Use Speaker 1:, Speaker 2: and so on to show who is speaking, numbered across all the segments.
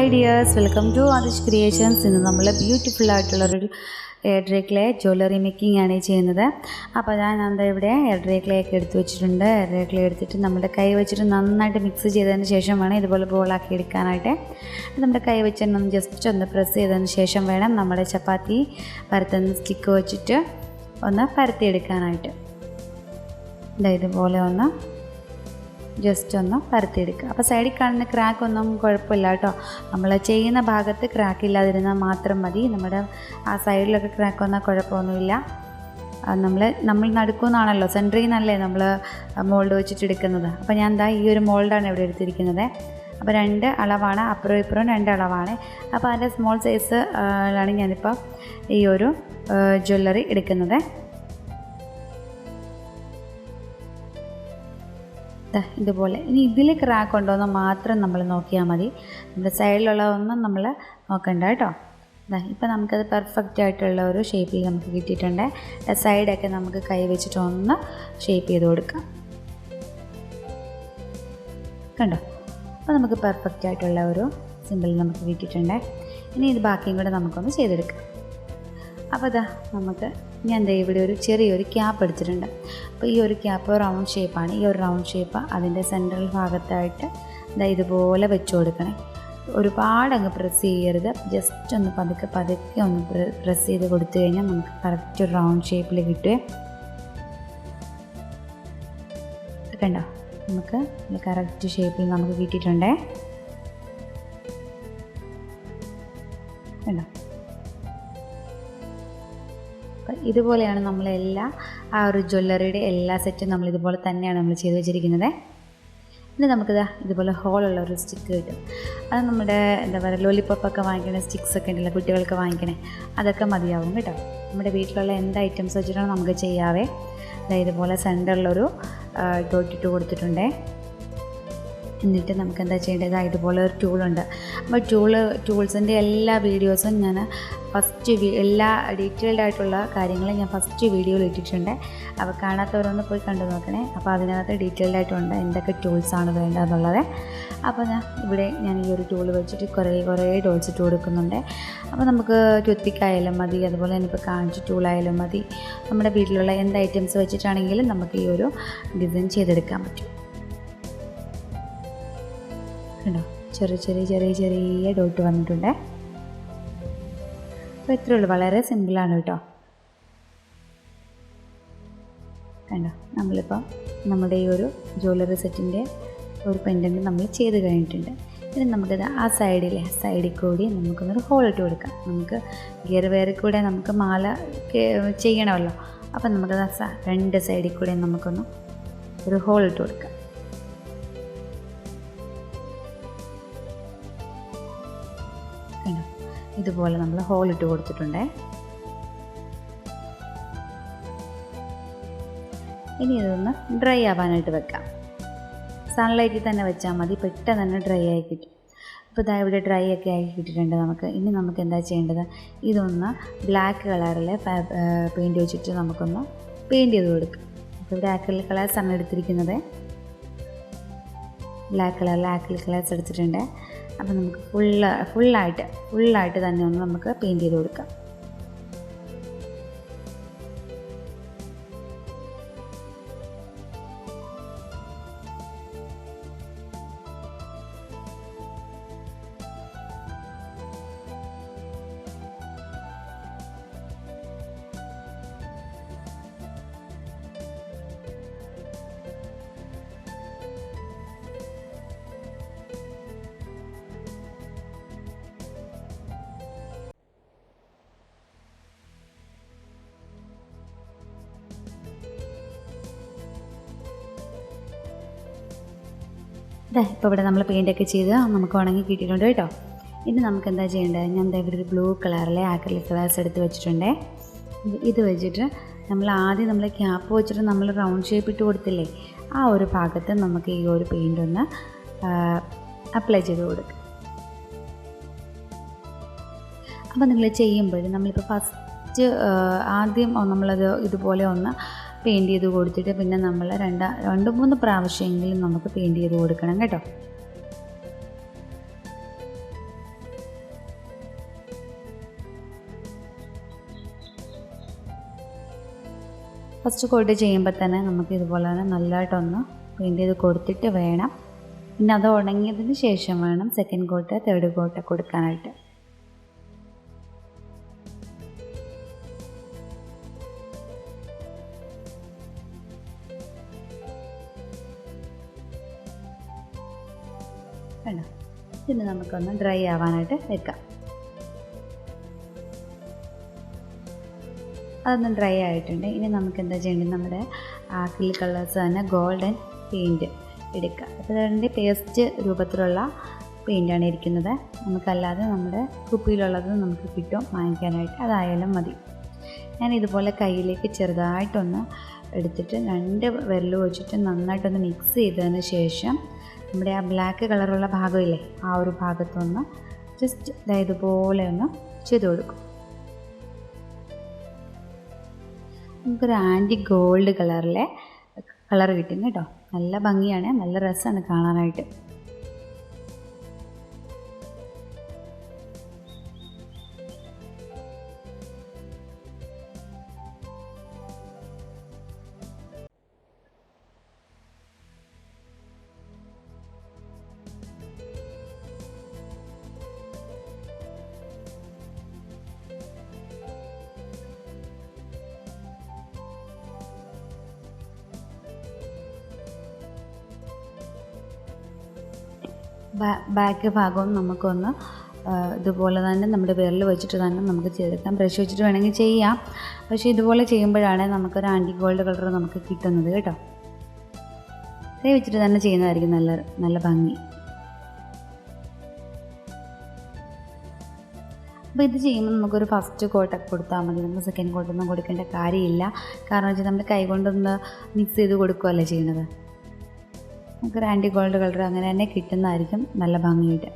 Speaker 1: Hi dears, welcome to Aadish Creations. In the beautiful airdryclay jewellery making ആണ് ചെയ്യുന്നത്. അപ്പോൾ ഞാൻ ഇവിടെ airdryclay ഒക്കെ എടുത്തു വെച്ചിട്ടുണ്ട്. airdryclay എടുത്തിട്ട് നമ്മുടെ കൈ വെച്ചിട്ട് നന്നായിട്ട് മിക്സ് ചെയ്തതിന് ശേഷമാണ് ഇതുപോലെ ബോളാക്കി എടുക്കാനായിട്ട്. നമ്മുടെ കൈ വെച്ച് ഒന്ന് ജസ്റ്റ് ഒന്ന് പ്രസ് ചെയ്തതിന് ശേഷം വേണം നമ്മുടെ ചപ്പാത്തി പരത്തുന്ന സ്റ്റിക്ക് വെച്ചിട്ട് ഒന്ന് പരത്തി എടുക്കാനായിട്ട്. ഇതുപോലെ ഒന്ന് ജസ്റ്റ് ഒന്ന് പരത്തിയെടുക്കുക. അപ്പോൾ സൈഡിൽ കാണുന്ന ക്രാക്ക് ഒന്നും കുഴപ്പമില്ല കേട്ടോ. നമ്മൾ ചെയ്യുന്ന ഭാഗത്ത് ക്രാക്ക് ഇല്ലാതിരുന്നാൽ മാത്രം മതി. നമ്മുടെ ആ സൈഡിലൊക്കെ ക്രാക്ക് വന്നാൽ കുഴപ്പമൊന്നുമില്ല. നമ്മൾ നടുക്കുന്നാണല്ലോ, സെൻറ്ററിൽ നിന്നല്ലേ നമ്മൾ മോൾഡ് വെച്ചിട്ട് എടുക്കുന്നത്. അപ്പോൾ ഞാൻ ഈ ഒരു മോൾഡാണ് ഇവിടെ എടുത്തിരിക്കുന്നത്. അപ്പോൾ 2 അളവാണ്, അപ്പുറവും ഇപ്പുറവും 2 അളവാണ്. അപ്പോൾ അതിൻ്റെ സ്മോൾ സൈസിലാണ് ഞാനിപ്പോൾ ഈ ഒരു ജ്വല്ലറി എടുക്കുന്നത്. ഇതുപോലെ ഇനി ഇതിൽ ക്രാക്ക് ഉണ്ടോയെന്ന് മാത്രം നമ്മൾ നോക്കിയാൽ മതി. നമ്മുടെ സൈഡിലുള്ളതൊന്നും നമ്മൾ നോക്കണ്ട കേട്ടോ. ഇപ്പം നമുക്കത് പെർഫെക്റ്റ് ആയിട്ടുള്ള ഒരു ഷേപ്പിൽ നമുക്ക് കിട്ടിയിട്ടുണ്ട്. സൈഡൊക്കെ നമുക്ക് കൈ വെച്ചിട്ട് ഒന്ന് ഷേപ്പ് ചെയ്ത് കൊടുക്കാം. കണ്ടോ? അപ്പോൾ നമുക്ക് പെർഫെക്റ്റ് ആയിട്ടുള്ള ഒരു സിമ്പിൾ നമുക്ക് കിട്ടിയിട്ടുണ്ട്. ഇനി ഇത് ബാക്കിയും കൂടെ നമുക്കൊന്ന് ചെയ്തെടുക്കാം. അപ്പോൾ നമുക്ക് ഞാൻ ഇവിടെ ഒരു ചെറിയൊരു ക്യാപ്പ് എടുത്തിട്ടുണ്ട്. അപ്പോൾ ഈ ഒരു ക്യാപ്പ് റൗണ്ട് ഷേപ്പാണ്. ഈ ഒരു റൗണ്ട് ഷേപ്പ് അതിൻ്റെ സെൻട്രൽ ഭാഗത്തായിട്ട് ഇതുപോലെ വെച്ച് കൊടുക്കണേ. ഒരുപാട് അങ്ങ് പ്രസ് ചെയ്യരുത്. ജസ്റ്റ് ഒന്ന് പതുക്കെ ഒന്ന് പ്രസ് ചെയ്ത് കൊടുത്തു കഴിഞ്ഞാൽ നമുക്ക് കറക്റ്റ് ഒരു റൗണ്ട് ഷേപ്പിൽ കിട്ടുമേ. കണ്ടോ? നമുക്ക് കറക്റ്റ് ഷേപ്പിൽ നമുക്ക് കിട്ടിയിട്ടുണ്ടേ. കണ്ടോ? ഇതുപോലെയാണ് നമ്മളെല്ലാ ആ ഒരു ജ്വല്ലറിയുടെ എല്ലാ സെറ്റും നമ്മളിതുപോലെ തന്നെയാണ് നമ്മൾ ചെയ്ത് വെച്ചിരിക്കുന്നത്. ഇനി നമുക്കിത് ഇതുപോലെ ഹോളുള്ള ഒരു സ്റ്റിക്ക് കിട്ടും. അത് നമ്മുടെ എന്താ പറയുക, ലോലിപ്പോപ്പൊക്കെ വാങ്ങിക്കണേ സ്റ്റിക്സൊക്കെ ഉണ്ടല്ലോ കുട്ടികൾക്ക് വാങ്ങിക്കണേ, അതൊക്കെ മതിയാവും കേട്ടോ. നമ്മുടെ വീട്ടിലുള്ള എന്ത് ഐറ്റംസ് വെച്ചിട്ടാണ് നമുക്ക് ചെയ്യാവേ. ഇതുപോലെ സെൻറ്ററിലൊരു ഡോട്ടിട്ട് കൊടുത്തിട്ടുണ്ടേ. എന്നിട്ട് നമുക്ക് എന്താ ചെയ്യേണ്ടത്, ഇതുപോലെ ഒരു ടൂളുണ്ട്. അപ്പോൾ ടൂൾസിൻ്റെ എല്ലാ വീഡിയോസും ഞാൻ എല്ലാ ഡീറ്റെയിൽഡ് ആയിട്ടുള്ള കാര്യങ്ങളും ഞാൻ ഫസ്റ്റ് വീഡിയോയിൽ ഇട്ടിട്ടുണ്ട്. അപ്പോൾ കാണാത്തവരൊന്ന് പോയി കണ്ടു നോക്കണേ. അപ്പോൾ അതിനകത്ത് ഡീറ്റെയിൽഡ് ആയിട്ടുണ്ട് എന്തൊക്കെ ടൂൾസാണ് വേണ്ടതെന്നുള്ളത്. അപ്പോൾ ഞാൻ ഈ ഒരു ടൂൾ വെച്ചിട്ട് കുറേ ടൂൾസ് ഇട്ട് കൊടുക്കുന്നുണ്ട്. അപ്പോൾ നമുക്ക് ടൂത്ത്പിക്കായാലും മതി, അതുപോലെ തന്നെ ഇപ്പോൾ കാണിച്ച ടൂളായാലും മതി. നമ്മുടെ വീട്ടിലുള്ള എന്ത് ഐറ്റംസ് വെച്ചിട്ടാണെങ്കിലും നമുക്ക് ഈ ഒരു ഡിസൈൻ ചെയ്തെടുക്കാൻ പറ്റും. കണ്ടോ? ചെറിയ ഡോട്ട് വന്നിട്ടുണ്ട്. അപ്പോൾ ഇത്രയേ ഉള്ളൂ, വളരെ സിമ്പിളാണ് കേട്ടോ. കണ്ടോ? നമ്മളിപ്പോൾ നമ്മുടെ ഈ ഒരു ജ്വല്ലറി സെറ്റിൻ്റെ ഒരു പെൻഡൻറ്റ് നമ്മൾ ചെയ്ത് കഴിഞ്ഞിട്ടുണ്ട്. ഇനി നമുക്കത് ആ സൈഡിൽ കൂടി നമുക്കൊന്നൊരു ഹോൾ ഇട്ട് കൊടുക്കാം. നമുക്ക് ഗിയർ വേറെ കൂടെ നമുക്ക് മാല ചെയ്യണമല്ലോ. അപ്പം നമുക്കത് 2 സൈഡിൽ കൂടെ നമുക്കൊന്ന് ഒരു ഹോൾ ഇട്ട് കൊടുക്കാം. ഇതുപോലെ നമ്മൾ ഹോൾ ഇട്ട് കൊടുത്തിട്ടുണ്ട്. ഇനി ഇതൊന്ന് ഡ്രൈ ആവാനായിട്ട് വെക്കാം. സൺലൈറ്റിൽ തന്നെ വെച്ചാൽ മതി, പെട്ടെന്ന് തന്നെ ഡ്രൈ ആയി കിട്ടും. അപ്പോൾ ഇവിടെ ഡ്രൈ ഒക്കെ ആയി കിട്ടിയിട്ടുണ്ട് നമുക്ക്. ഇനി നമുക്ക് എന്താ ചെയ്യേണ്ടത്, ഇതൊന്ന് ബ്ലാക്ക് കളറിൽ പെയിൻറ്റ് വെച്ചിട്ട് നമുക്കൊന്ന് പെയിൻറ്റ് ചെയ്ത് കൊടുക്കാം. അപ്പോൾ ഇവിടെ ആക്രിലിക് കളേഴ്സാണ് എടുത്തിരിക്കുന്നത്. ബ്ലാക്ക് കളറിൽ ആക്രിലിക് കളേഴ്സ് എടുത്തിട്ടുണ്ട്. അപ്പോൾ നമുക്ക് ഫുള്ളായിട്ട് തന്നെ ഒന്ന് നമുക്ക് പെയിൻറ്റ് ചെയ്ത് കൊടുക്കാം. ഇപ്പോൾ ഇവിടെ നമ്മൾ പെയിൻ്റൊക്കെ ചെയ്ത് നമുക്ക് ഉണങ്ങി കിട്ടിയിട്ടുണ്ട് കേട്ടോ. ഇനി നമുക്ക് എന്താ ചെയ്യേണ്ടത്, ഞാൻ ഇവിടെ ഒരു ബ്ലൂ കളറിലെ ആക്രിലിക് കളേഴ്സ് എടുത്ത് വെച്ചിട്ടുണ്ട്. ഇത് വെച്ചിട്ട് ആദ്യം ക്യാപ്പ് വെച്ചിട്ട് നമ്മൾ റൗണ്ട് ഷേപ്പ് ഇട്ട് കൊടുത്തില്ലേ, ആ ഒരു ഭാഗത്ത് നമുക്ക് ഈ ഒരു പെയിൻ്റ് ഒന്ന് അപ്ലൈ ചെയ്ത് കൊടുക്കുക. അപ്പോൾ നിങ്ങൾ ചെയ്യുമ്പോൾ നമ്മളിപ്പോൾ ഫസ്റ്റ് ആദ്യം നമ്മളത് ഇതുപോലെ ഒന്ന് പെയിൻറ്റ് ചെയ്ത് കൊടുത്തിട്ട് പിന്നെ നമ്മൾ 2-3 പ്രാവശ്യമെങ്കിലും നമുക്ക് പെയിൻറ്റ് ചെയ്ത് കൊടുക്കണം കേട്ടോ. ഫസ്റ്റ് കോട്ട് ചെയ്യുമ്പോൾ തന്നെ നമുക്ക് ഇതുപോലെ തന്നെ നല്ലതായിട്ടൊന്ന് പെയിൻറ്റ് ചെയ്ത് കൊടുത്തിട്ട് വേണം, പിന്നെ അത് ഉണങ്ങിയതിന് ശേഷം വേണം സെക്കൻഡ് കോട്ട് തേർഡ് കോട്ട് കൊടുക്കാനായിട്ട്. വേണം പിന്നെ നമുക്കൊന്ന് ഡ്രൈ ആവാനായിട്ട് വെക്കാം. അതൊന്ന് ഡ്രൈ ആയിട്ടുണ്ട്. ഇനി നമുക്ക് എന്താ ചെയ്യേണ്ടത്, നമ്മുടെ ആക്രിലിക് കളേഴ്സ് തന്നെ ഗോൾഡൻ പെയിൻറ്റ് എടുക്കുക. അപ്പോൾ അതിൻ്റെ പേസ്റ്റ് രൂപത്തിലുള്ള പെയിൻ്റാണ് ഇരിക്കുന്നത്. നമുക്കല്ലാതെ നമ്മുടെ കുപ്പിയിലുള്ളത് നമുക്ക് കിട്ടും വാങ്ങിക്കാനായിട്ട്, അതായാലും മതി. ഞാൻ ഇതുപോലെ കയ്യിലേക്ക് ചെറുതായിട്ടൊന്ന് എടുത്തിട്ട് 2 വിരൽ വെച്ചിട്ട് നന്നായിട്ടൊന്ന് മിക്സ് ചെയ്തതിന് ശേഷം നമ്മുടെ ആ ബ്ലാക്ക് കളറുള്ള ഭാഗമില്ലേ, ആ ഒരു ഭാഗത്തൊന്ന് ജസ്റ്റ് ഇതുപോലെ ഒന്ന് ചെയ്ത് കൊടുക്കും. നമുക്കൊരു ആൻറ്റി ഗോൾഡ് കളറിലെ കളർ കിട്ടും കേട്ടോ. നല്ല ഭംഗിയാണ്, നല്ല രസമാണ് കാണാനായിട്ട്. ബാക്ക് ഭാഗവും നമുക്കൊന്ന് ഇതുപോലെ തന്നെ നമ്മുടെ വിരൽ വെച്ചിട്ട് തന്നെ നമുക്ക് ചെയ്തെടുക്കാം. ബ്രഷ് വെച്ചിട്ട് വേണമെങ്കിൽ ചെയ്യാം, പക്ഷേ ഇതുപോലെ ചെയ്യുമ്പോഴാണ് നമുക്കൊരു ആൻറ്റി ഗോൾഡ് കളർ നമുക്ക് കിട്ടുന്നത് കേട്ടോ. കൈ വെച്ചിട്ട് തന്നെ ചെയ്യുന്നതായിരിക്കും നല്ല ഭംഗി. അപ്പോൾ ഇത് ചെയ്യുമ്പോൾ നമുക്കൊരു ഫസ്റ്റ് കോട്ടൊക്കെ കൊടുത്താൽ മതി, നമുക്ക് സെക്കൻഡ് കോട്ടൊന്നും കൊടുക്കേണ്ട കാര്യമില്ല. കാരണം വെച്ചാൽ നമ്മൾ കൈ കൊണ്ടൊന്ന് മിക്സ് ചെയ്ത് കൊടുക്കുകയല്ലേ ചെയ്യുന്നത്. നമുക്കൊരു ആൻറ്റി ഗോൾഡ് കളർ അങ്ങനെ തന്നെ കിട്ടുന്നതായിരിക്കും നല്ല ഭംഗിയായിട്ട്.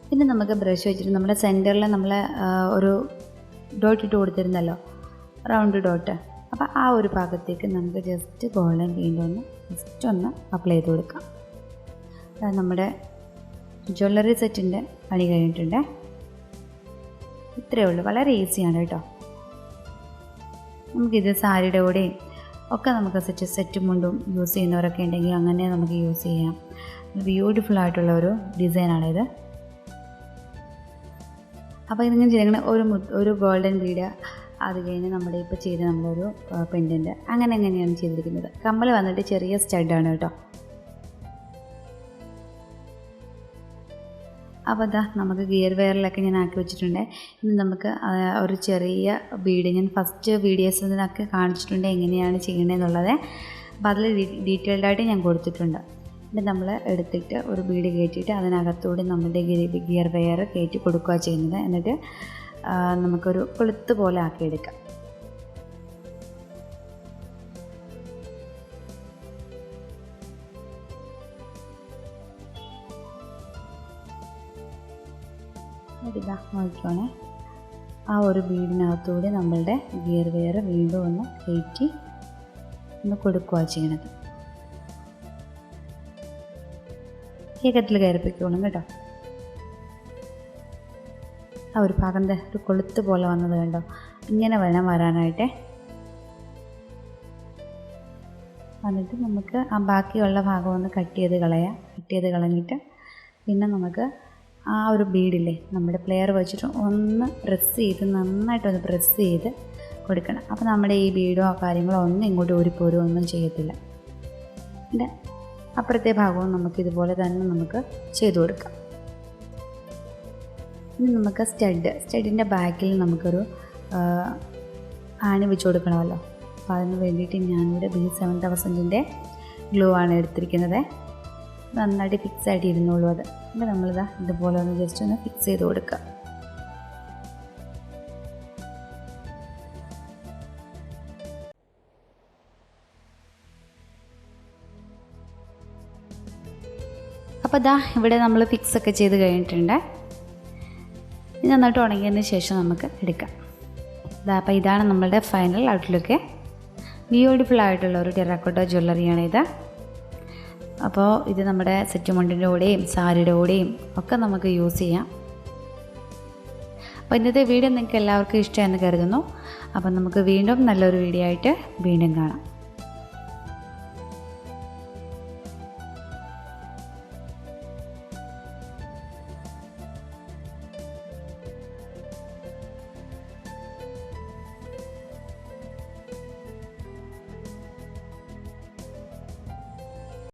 Speaker 1: പിന്നെ നമുക്ക് ബ്രഷ് വെച്ചിട്ട് നമ്മുടെ സെൻറ്ററിൽ നമ്മൾ ഒരു ഡോട്ട് ഇട്ട് കൊടുത്തിരുന്നല്ലോ, റൗണ്ട് ഡോട്ട്. അപ്പോൾ ആ ഒരു ഭാഗത്തേക്ക് നമുക്ക് ജസ്റ്റ് ഗോൾഡൻ പെയിൻ്റ് ഒന്ന് അപ്ലൈ ചെയ്ത് കൊടുക്കാം. നമ്മുടെ ജ്വല്ലറി സെറ്റിൻ്റെ പണി കഴിഞ്ഞിട്ടുണ്ട്. ഇത്രയേ ഉള്ളൂ, വളരെ ഈസിയാണ് കേട്ടോ. നമുക്കിത് സാരിയുടെ കൂടെയും ഒക്കെ നമുക്ക് സെറ്റ് മുണ്ടും യൂസ് ചെയ്യുന്നവരൊക്കെ ഉണ്ടെങ്കിൽ അങ്ങനെ നമുക്ക് യൂസ് ചെയ്യാം. ബ്യൂട്ടിഫുൾ ആയിട്ടുള്ള ഒരു ഡിസൈനാണിത്. അപ്പോൾ ഇതിങ്ങനെ ചെയ്യണം, ഒരു ഗോൾഡൻ ബീഡ്, അത് കഴിഞ്ഞ് നമ്മുടെ ഇപ്പോൾ ചെയ്ത് നമ്മളൊരു പെൻഡൻറ്റ്, അങ്ങനെയാണ് ചെയ്തിരിക്കുന്നത്. കമ്മൽ വന്നിട്ട് ചെറിയ സ്റ്റഡാണ് കേട്ടോ. അപ്പോൾ അതാ നമുക്ക് ഗിയർ വെയറിലൊക്കെ ഞാൻ ആക്കി വെച്ചിട്ടുണ്ട്. ഇനി നമുക്ക് ഒരു ചെറിയ ബീഡ് ഞാൻ ഫസ്റ്റ് വീഡിയോസിനൊക്കെ കാണിച്ചിട്ടുണ്ട് എങ്ങനെയാണ് ചെയ്യണമെന്നുള്ളത്. അപ്പോൾ അതിൽ ഡീറ്റെയിൽഡായിട്ട് ഞാൻ കൊടുത്തിട്ടുണ്ട്. എന്നിട്ട് നമ്മൾ എടുത്തിട്ട് ഒരു ബീഡ് കയറ്റിയിട്ട് അതിനകത്തൂടെ നമ്മുടെ ഗിയർ വെയർ കയറ്റി കൊടുക്കുക ചെയ്യുന്നത്. എന്നിട്ട് നമുക്കൊരു കൊളുത്ത് പോലെ ആക്കിയെടുക്കാം. ഇതാ നോക്കിക്കോണേ, ആ ഒരു ബീഡിനകത്തൂടെ നമ്മളുടെ ഗിയർ വെയർ വീണ്ടും ഒന്ന് കയറ്റി ഒന്ന് കൊടുക്കുക ചെയ്യണത്. ഏകത്തിൽ കയറിപ്പിക്കോളും കേട്ടോ. ആ ഒരു ഭാഗം ഒരു കൊളുത്ത് പോലെ വന്നത് കണ്ടോ, ഇങ്ങനെ വേണം വരാനായിട്ട്. എന്നിട്ട് നമുക്ക് ആ ബാക്കിയുള്ള ഭാഗം ഒന്ന് കട്ട് ചെയ്ത് കളഞ്ഞിട്ട് പിന്നെ നമുക്ക് ആ ഒരു ബീഡില്ലേ നമ്മുടെ പ്ലെയർ വെച്ചിട്ട് ഒന്ന് നന്നായിട്ടൊന്ന് പ്രസ് ചെയ്ത് കൊടുക്കണം. അപ്പോൾ നമ്മുടെ ഈ ബീഡോ കാര്യങ്ങളോ ഒന്നും ഇങ്ങോട്ട് ഊരിപ്പോരോ ഒന്നും ചെയ്യത്തില്ല. പിന്നെ അപ്പുറത്തെ ഭാഗവും നമുക്കിതുപോലെ തന്നെ നമുക്ക് ചെയ്ത് കൊടുക്കാം. ഇനി നമുക്ക് സ്റ്റഡിൻ്റെ ബാക്കിൽ നമുക്കൊരു ആണി വെച്ച് കൊടുക്കണമല്ലോ. അപ്പോൾ അതിന് വേണ്ടിയിട്ട് ഞാനിവിടെ B7000ൻ്റെ ഗ്ലൂ ആണ് എടുത്തിരിക്കുന്നത്. നന്നായിട്ട് ഫിക്സ് ആയിട്ട് ഇരുന്നോളൂ അത്. അപ്പോൾ നമ്മളിതാ ഇതുപോലെ ഒന്ന് ജസ്റ്റ് ഒന്ന് ഫിക്സ് ചെയ്ത് കൊടുക്കുക. അപ്പോൾ ഇതാ ഇവിടെ നമ്മൾ ഫിക്സൊക്കെ ചെയ്ത് കഴിഞ്ഞിട്ടുണ്ട്. ഇത് നന്നായിട്ട് ഉണങ്ങിയതിന് ശേഷം നമുക്ക് എടുക്കാം. അപ്പോൾ ഇതാണ് നമ്മളുടെ ഫൈനൽ ഔട്ട്ലുക്ക്. ബ്യൂട്ടിഫുൾ ആയിട്ടുള്ള ഒരു ടെറാക്കോട്ട ജ്വല്ലറിയാണിത്. അപ്പോൾ ഇത് നമ്മുടെ സെറ്റ് മുണ്ടിൻ്റെ കൂടെയും സാരിയുടെ കൂടെയും ഒക്കെ നമുക്ക് യൂസ് ചെയ്യാം. അപ്പോൾ ഇന്നത്തെ വീഡിയോ നിങ്ങൾക്ക് എല്ലാവർക്കും ഇഷ്ടമെന്ന് കരുതുന്നു. അപ്പം നമുക്ക് വീണ്ടും നല്ലൊരു വീഡിയോ ആയിട്ട് വീണ്ടും കാണാം.